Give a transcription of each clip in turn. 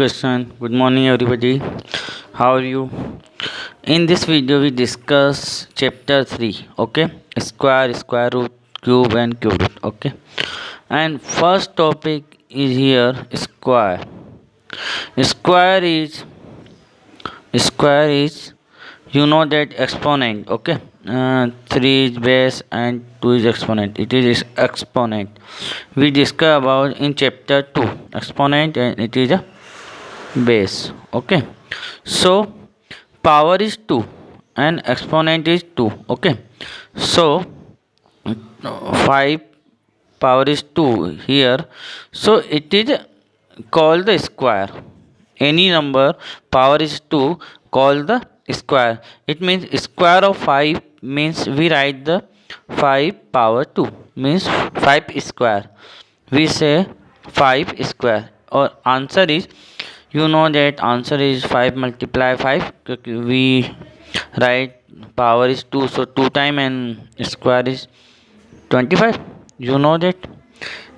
question. Good morning, everybody. How are you? In this video, we discuss chapter 3. Okay, square, square root, cube, and cube root. Okay, and first topic is here square. Square is you know that exponent. Okay, 3 is base and 2 is exponent. It is exponent. We discuss about in chapter 2 exponent, and it is a base. Okay, so power is 2 and exponent is 2. Okay, so 5 power is 2 here, so it is called the square. Any number power is 2 called the square. It means square of 5 means we write the 5 power 2 means 5 square. We say 5 square. Or answer is, you know that answer is 5 multiply 5. We write power is 2, so 2 time and square is 25. You know that.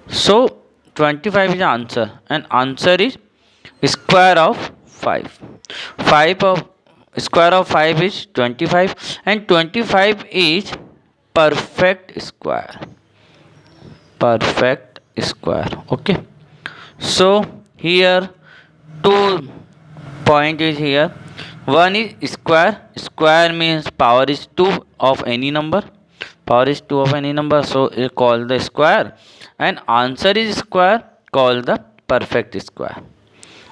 So 25 is the answer, and answer is square of 5. 5 of square of 5 is 25, and 25 is perfect square. Perfect square. Okay, so here two point is here. One is square. Square means power is 2 of any number. Power is 2 of any number, so it call the square. And answer is square, called the perfect square.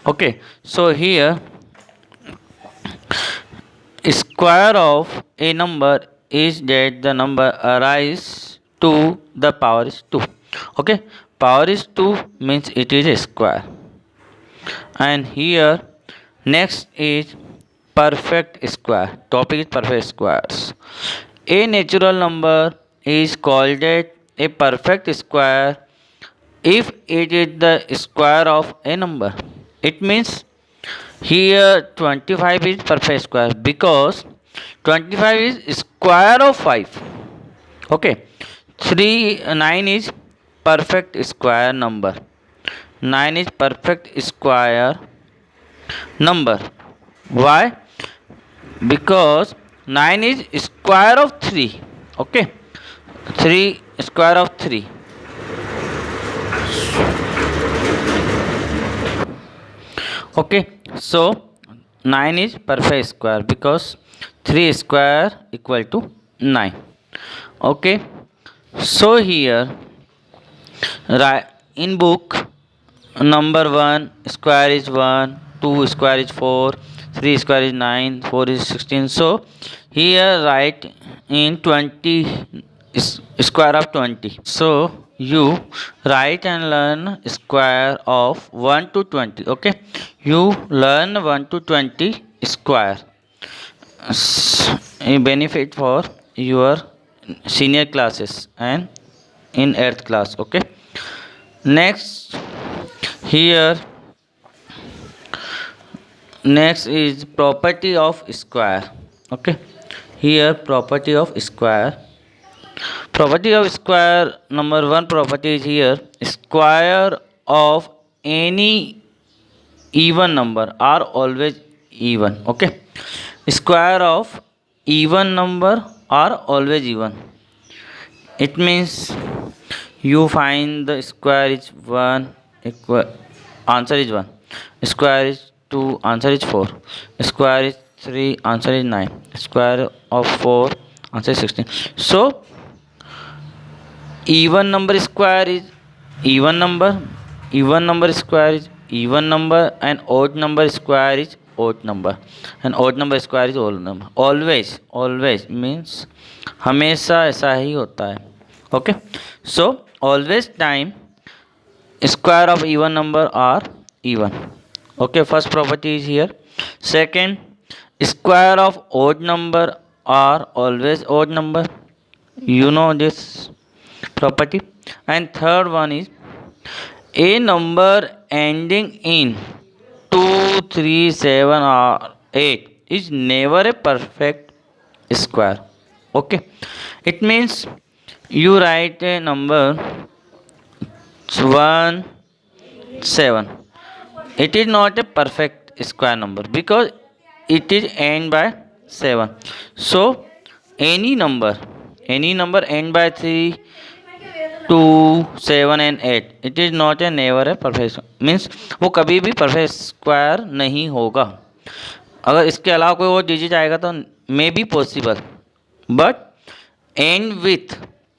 Okay, so here square of a number is that the number arise to the power is 2. Okay, power is 2 means it is a square. And here next is perfect square. Topic is perfect squares. A natural number is called a perfect square if it is the square of a number. It means here 25 is perfect square because 25 is square of 5. Okay, 9 is perfect square number. 9 is perfect square number. Why? Because 9 is square of 3. Okay, 3 square of 3. Okay, so 9 is perfect square because 3 square equal to 9. Okay, so here in book number 1 square is 1, 2 square is 4, 3 square is 9, 4 is 16. So here write in 20 square of 20. So you write and learn square of 1 to 20. Okay, you learn 1 to 20 square. A benefit for your senior classes and in 8th class. Okay, next here next is property of square. Okay, here property of square. Property of square, number 1 property is here, square of any even number are always even. Okay, square of even number are always even. It means you find the square is 1, answer is 1, square is 2, answer is 4, square is 3, answer is 9, square of 4, answer is 16. So even number square is even number square is even number, and odd number square is odd number, and odd number square is odd number. Always means हमेशा ऐसा ही होता है. Okay, so always time square of even number are even. Okay, first property is here. Second, square of odd number are always odd number. You know this property. And third one is a number ending in 2, 3, 7 or 8 is never a perfect square. Okay, it means you write a number 1, 7. it is not a perfect square number because it is end by 7. So any number end by 3, 2, 7 and 8, it is not a never a perfect means वो कभी भी perfect square नहीं होगा. अगर इसके अलावा कोई और डिजिट आएगा तो may be possible, but end with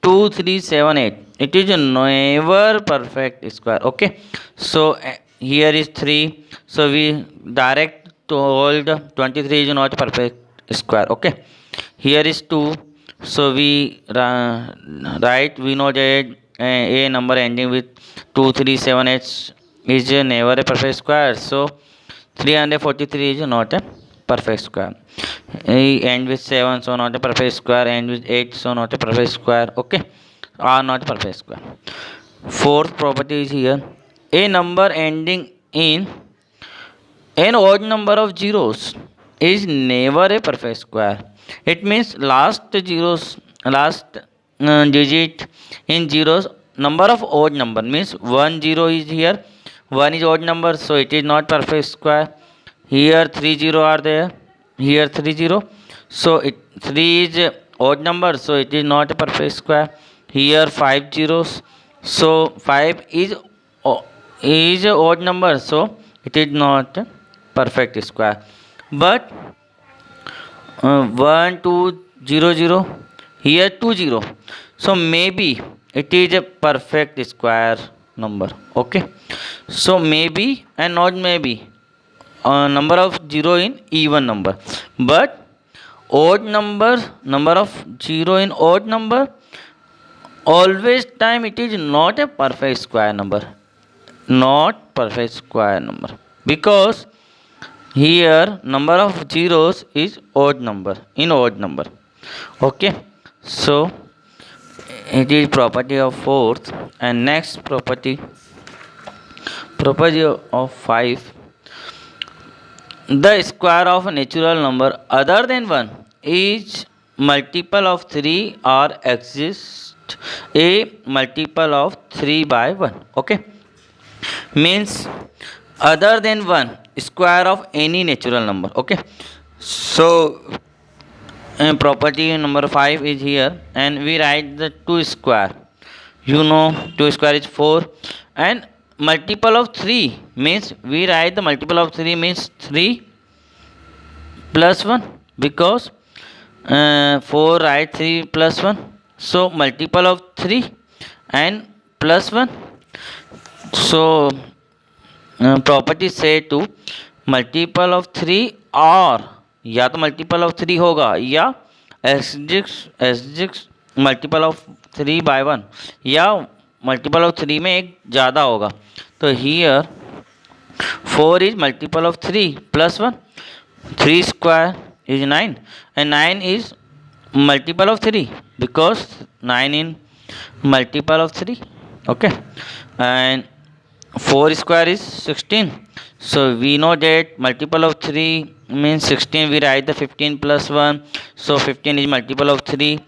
2, 3, 7, 8, it is never perfect square. Okay, so here is 3, so we direct to hold 23 is not perfect square. Okay, here is 2, so we write, we know that a number ending with 2, 3, 7, 8 is never a perfect square. So 343 is not a perfect square. End with 7, so not a perfect square. End with 8, so not a perfect square. Okay, are not perfect square. Fourth property is here. A number ending in an odd number of zeros is never a perfect square. It means last digit in zeros, number of odd number means 1 0 is here, 1 is odd number, so it is not perfect square. Here 3 0 are there, here 3 0, so 3 is odd number, so it is not a perfect square. Here 5 zeros, so 5 is odd number, so it is not a perfect square. But 1 2 0 0, here 2 0, so maybe it is a perfect square number. Okay, so maybe and not maybe, number of 0 in even number, but odd number of 0 in odd number, always time it is not a perfect square number, not perfect square number, because here number of zeros is odd number in odd number. Okay, so it is property of fourth. And next property of 5, the square of a natural number other than 1 is multiple of 3 or exists a multiple of 3 by 1. Okay, means other than 1, square of any natural number. Okay, so property number 5 is here, and we write the 2 square. You know 2 square is 4, and multiple of 3 means we write the multiple of 3 means 3 plus 1, because 4 write 3 plus 1, so multiple of 3 and plus 1. So property से to multiple of 3 और या तो multiple of 3 होगा या एसजिक्स multiple of 3 bye 1 या multiple of 3 में एक ज़्यादा होगा. तो here 4 is multiple of 3 plus 1, 3 square is 9 and 9 is multiple of 3 because 9 in multiple of 3. Okay, and 4 square is 16, so we know that multiple of 3 means 16. We write the 15 plus 1, so 15 is multiple of 3,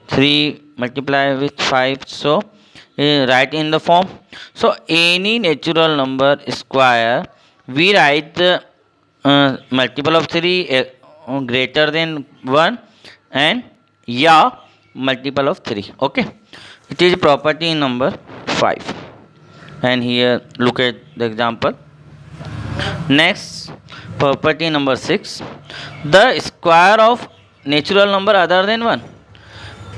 3 multiply with 5, so write in the form. So any natural number square we write the multiple of 3 greater than 1 and yeah multiple of 3. Okay, it is property number 5. And here look at the example. Next property number 6, the square of natural number other than 1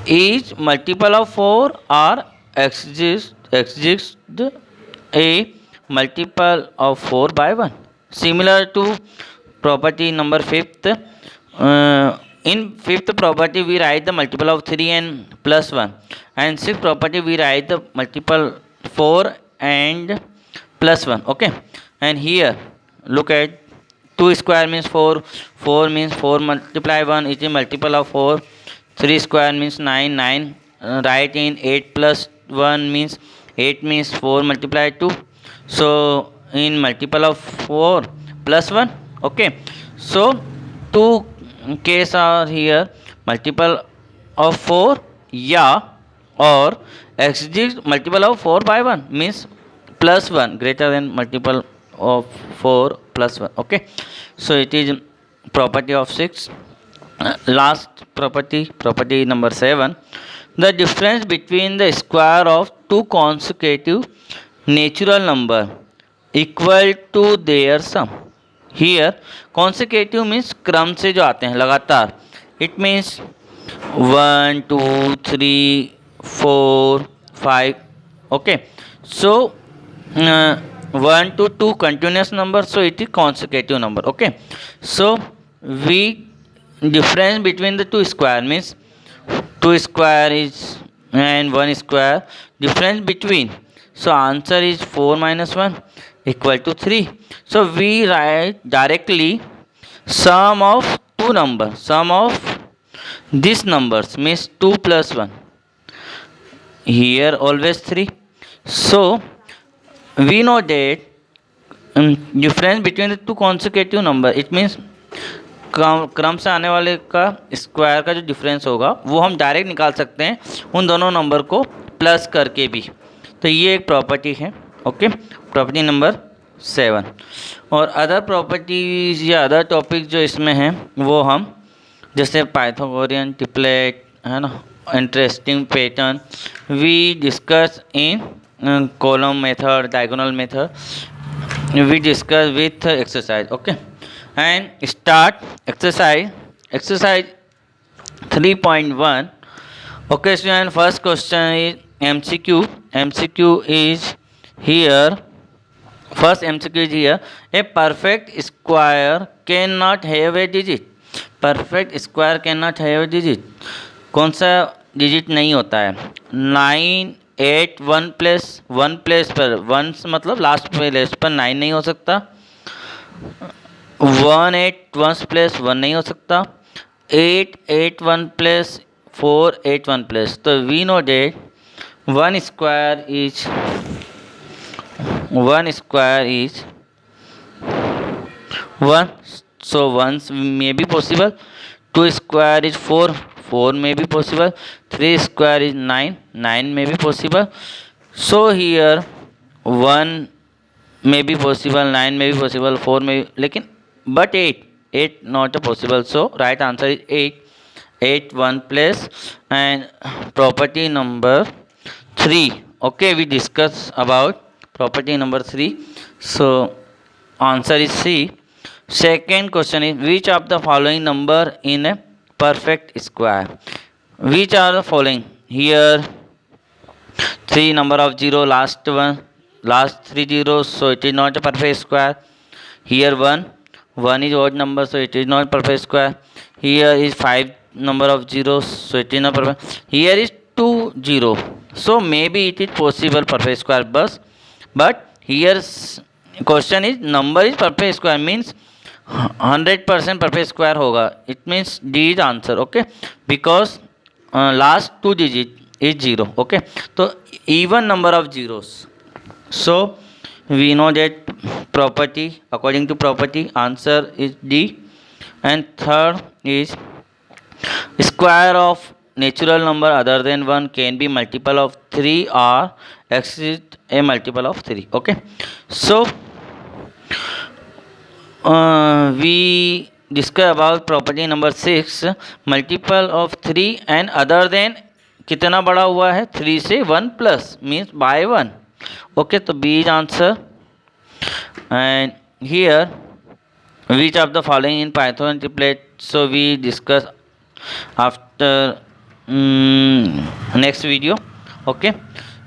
is multiple of 4 or exists a multiple of 4 by 1. Similar to property number 5th, in 5th property we write the multiple of 3 and plus 1, and 6th property we write the multiple 4 and plus 1. Okay, and here look at 2 square means 4, 4 means 4 multiply 1 is a multiple of 4, 3 square means 9, 9 write in 8 plus 1 means 8 means 4 multiply 2, so in multiple of 4 plus 1. Okay, so two case are here, multiple of 4 yeah or exists multiple of 4 by 1 means plus 1 greater than multiple of 4 plus 1. Okay, so it is property of 6. Last property number 7. The difference between the square of two consecutive natural number equal to their sum. Here consecutive means क्रम से जो आते हैं लगातार. It means 1 2 3 4 5. Okay, so 1 to 2 continuous number, so it is consecutive number. Okay, so we difference between the two square means 2 square is and 1 square, difference between, so answer is 4 minus 1 equal to 3. So we write directly sum of two numbers, sum of these numbers means 2 plus 1, here always 3. So we know that difference between the two consecutive number, it means क्रम से आने वाले का square का जो difference होगा वो हम डायरेक्ट निकाल सकते हैं उन दोनों नंबर को प्लस करके भी. तो ये एक प्रॉपर्टी है. Okay, property number 7. और अदर प्रॉपर्टीज या अदर टॉपिक जो इसमें हैं वो हम जैसे पाइथागोरियन ट्रिपलेट है ना, interesting pattern we discuss in column method, diagonal method, we discuss with exercise. Okay, and start exercise 3.1. okay student, first question is MCQ is here. First MCQ is here. A perfect square cannot have a digit. perfect square cannot have a digit. कौन सा digit नहीं होता है? 9 8 1 place पर 1 मतलब last place पर 9 नहीं हो सकता. 1 8 1 प्लस 1 नहीं हो सकता. 8 8 1 प्लस 4 8 1 प्लस. तो we know that 1 square is 1. so 1 may be possible. 2 square is 4 may be possible. 3 square is 9 may be possible. so here 1 may be possible, 9 may be possible, 4 may be, लेकिन but 8 not possible. so right answer is 8 1 plus. and property number 3. okay, we discuss about property number 3. so answer is C. Second question is which of the following number in a perfect square? Which are the following? Here 3 number of 0, last 3 zeros, so it is not a perfect square. Here 1 is odd number, so it is not perfect square. Here is 5 number of zeros, so it is not perfect. Here is 2 0, so maybe it is possible perfect square, but here question is number is perfect square means 100% perfect square होगा. it means D is answer. okay, because last 2 digit is 0. okay, तो even number of zeros, so we know that property, according to property answer is D. and third is square of natural number other than 1 can be multiple of 3 or exceed a multiple of 3. okay, so we discuss about property number 6. multiple of 3 and other than कितना बड़ा हुआ है 3 से 1 plus means by 1. okay, तो B is answer. and here which of the following in Python triplet, so we discuss after next video. okay,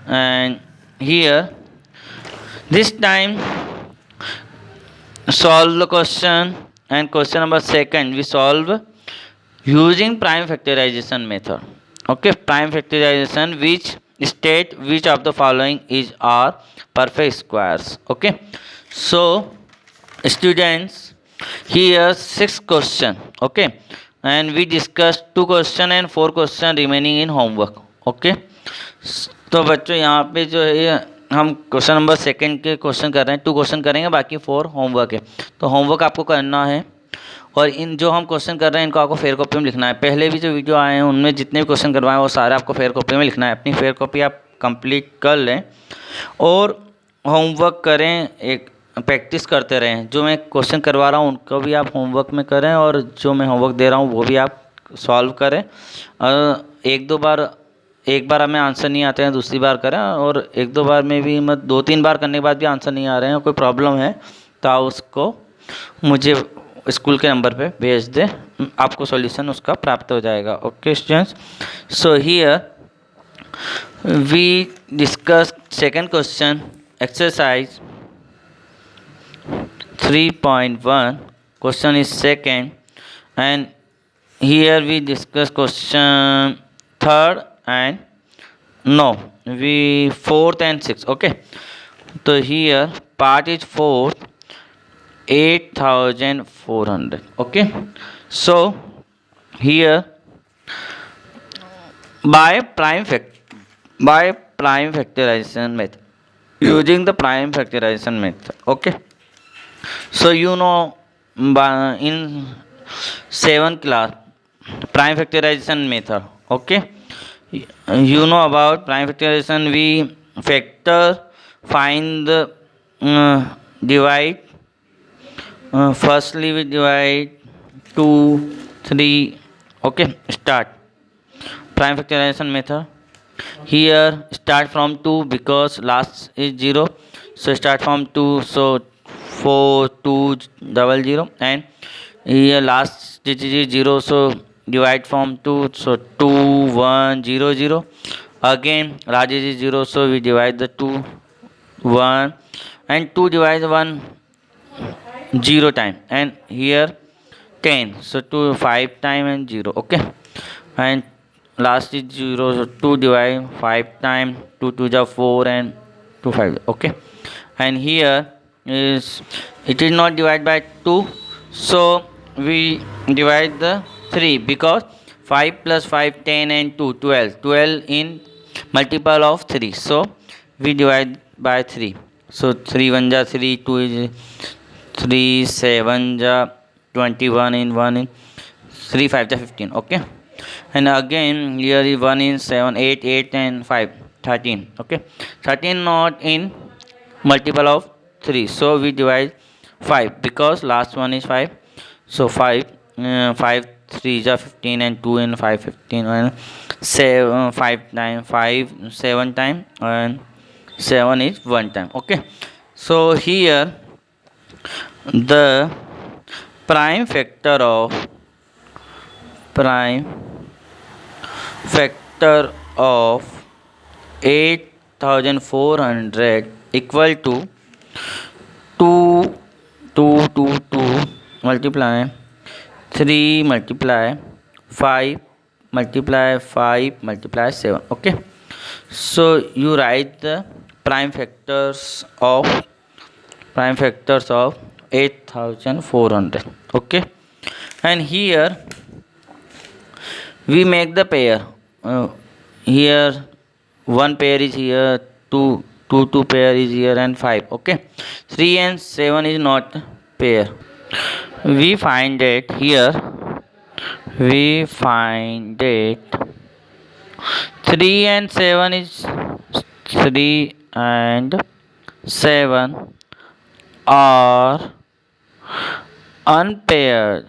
and here this time solve the question. and question number 2 we solve using prime factorization method. okay, prime factorization which state which of the following is are perfect squares. okay, so students here 6 question. okay, and we discussed 2 question and 4 question remaining in homework. okay, तो बच्चों यहाँ पे जो है हम question number 2 के question कर रहे हैं. 2 क्वेश्चन करेंगे, बाकी 4 होमवर्क है. तो होमवर्क आपको करना है और इन जो हम क्वेश्चन कर रहे हैं इनको आपको फेयर कॉपी में लिखना है. पहले भी जो वीडियो आए हैं उनमें जितने भी क्वेश्चन करवाए वो सारे आपको फेयर कॉपी में लिखना है. अपनी फेयर कॉपी आप कंप्लीट कर लें और होमवर्क करें. एक प्रैक्टिस करते रहें। जो मैं क्वेश्चन करवा रहा हूँ उनको भी आप होमवर्क में करें, और जो मैं होमवर्क दे रहा हूँ वो भी आप सॉल्व करें। एक बार हमें आंसर नहीं आते हैं दूसरी बार करें, और एक दो बार में भी मत 2-3 बार करने के बाद भी आंसर नहीं आ रहे हैं, कोई प्रॉब्लम है तो आप उसको मुझे स्कूल के नंबर पे भेज दें, आपको सॉल्यूशन उसका प्राप्त हो जाएगा। Okay students, so here we discuss second question, exercise 3.1. Question is second, and here we discuss question third and no, we fourth and sixth. Okay, so here part is fourth, 8,400. Okay, so here by prime factorization method, using the prime factorization method. Okay, so you know in 7th class prime factorization method. Okay, you know about prime factorization. We factor, find the divide. Firstly we divide 2, 3. Okay, start prime factorization method. Here start from 2 because last is 0, so start from 2. So 4200, and here last digit is 0, so divide from 2, so 2100. Again last digit is 0, so we divide the 2 1, and 2 divides 1 0 time, and here 10, so 2 5 time and 0. Okay, and last is 0, so 2 divide 5 time, 2 2 is 4 and 2 5. Okay, and here is it is not divided by 2, so we divide the 3 because 5 plus 5 10 and 2 12 in multiple of 3, so we divide by 3. So 3 1 ja 3, 2 is 3, 7 ja 21 in 1 in 3 5 ja 15. Okay, and again here is 1 in 7 8 8 and 5 13. Okay, 13 not in multiple of 3, so we divide 5 because last one is 5, so 5 5 3 is 15 and 2 in 5 15, and 7 5 time 5 7 time, and 7 is 1 time. Okay, so here the prime factor of 8,400 equal to 2 2 2 2 multiply 3 multiply 5 multiply 5 multiply 7. Okay, so you write the prime factors of 8,400. Okay, and here we make the pair. Here one pair is here, 2 pair is here, and 5. Okay, 3 and 7 is not pair. We find it here. We find it 3 and 7 is 3 and 7 are unpaired.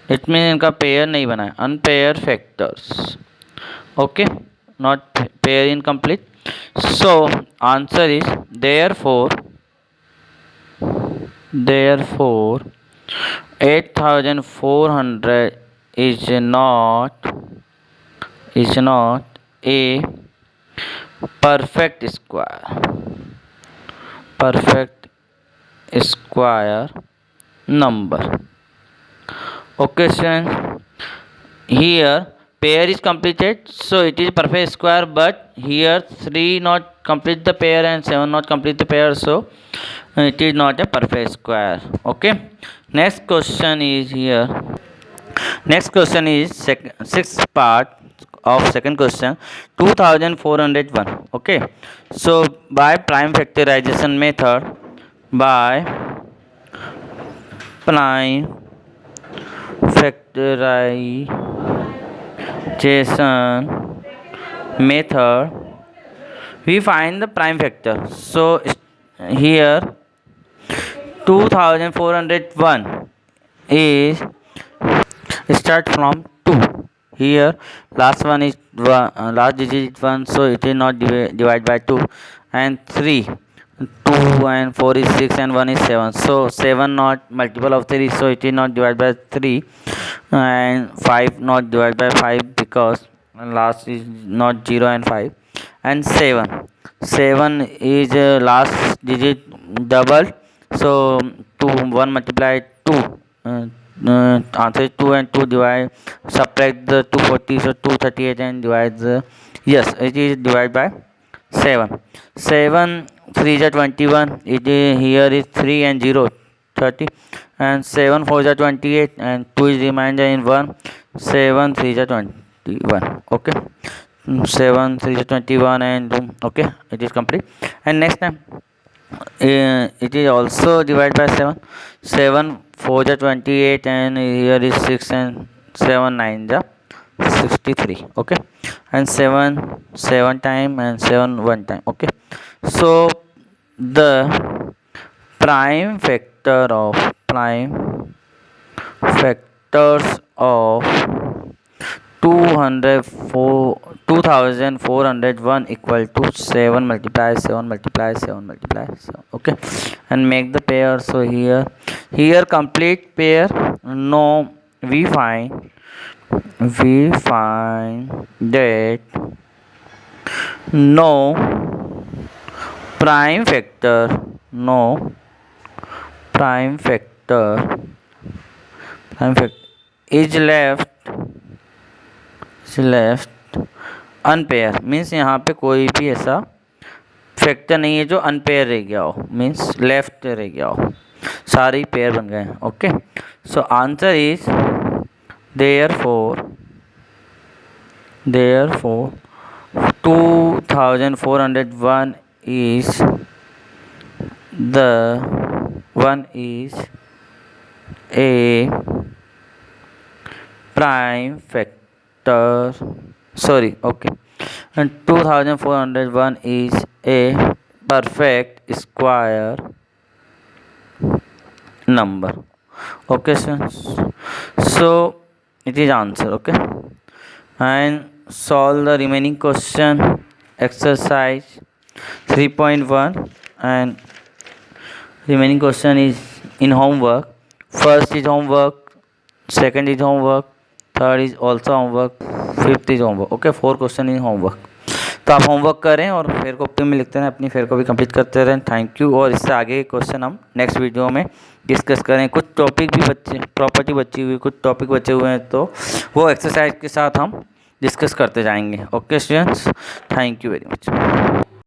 It means इनका pair नहीं बना है, unpaired factors. Okay, not pair incomplete. So answer is therefore 8,400 is not a perfect square number. Okay, students, here pair is completed, so it is perfect square, but here 3 not complete the pair and 7 not complete the pair, so it is not a perfect square. Okay, next question is here. Next question is sixth part of second question, 2,401. Okay, so by prime factorization method, we find the prime factor. So here 2401 is start from 2. Here last one is last digit is 1, so it is not divide by 2. And 3, 2 and 4 is 6 and 1 is 7, so 7 not multiple of 3, so it is not divided by 3. And 5 not divided by 5 because last is not 0 and 5. And 7 is last digit double, so 2 1 multiplied 2, answer is 2 and 2 divide, subtract the 240, so 238 and divide the, yes, it is divided by 7. 7 3 is 21, it is here is 3 and 0 30, and 7 4 is 28 and 2 is remainder in 1, 7 3 is 21. Okay, 7 3 is 21 and okay, it is complete. And next time it is also divided by 7. 7 4 is 28 and here is 6 and 7 9 is 63. Okay, and 7 time and 7 1 time. Okay, so the prime factors of 2401 equal to 7 multiply 7 multiply 7 multiply 7. Okay, and make the pair. So here complete pair. No, we find that no prime factor is left unpair, means यहाँ पे कोई भी ऐसा factor नहीं है जो unpair रह गया हो, मीन्स लेफ्ट रह गया हो, सारे पेयर बन गए हैं. Okay, so answer is therefore 2401 is the one is a prime factor. Sorry, okay, and 2401 is a perfect square number. Okay, so it is answer. Okay, and solve the remaining question, exercise 3.1, and remaining question is in homework. First is homework, second is homework, third is also homework, fifth is homework. Okay, 4 question in homework. तो आप homework करें और fair copy में लिखते रहें, अपनी fair copy complete करते रहें. Thank you. और इससे आगे के क्वेश्चन हम नेक्स्ट वीडियो में डिस्कस करें. कुछ टॉपिक भी बच्चे प्रॉपर्टी बची हुई, कुछ टॉपिक बचे हुए हैं, तो वो एक्सरसाइज के साथ हम डिस्कस करते जाएंगे. Okay students, thank you very much.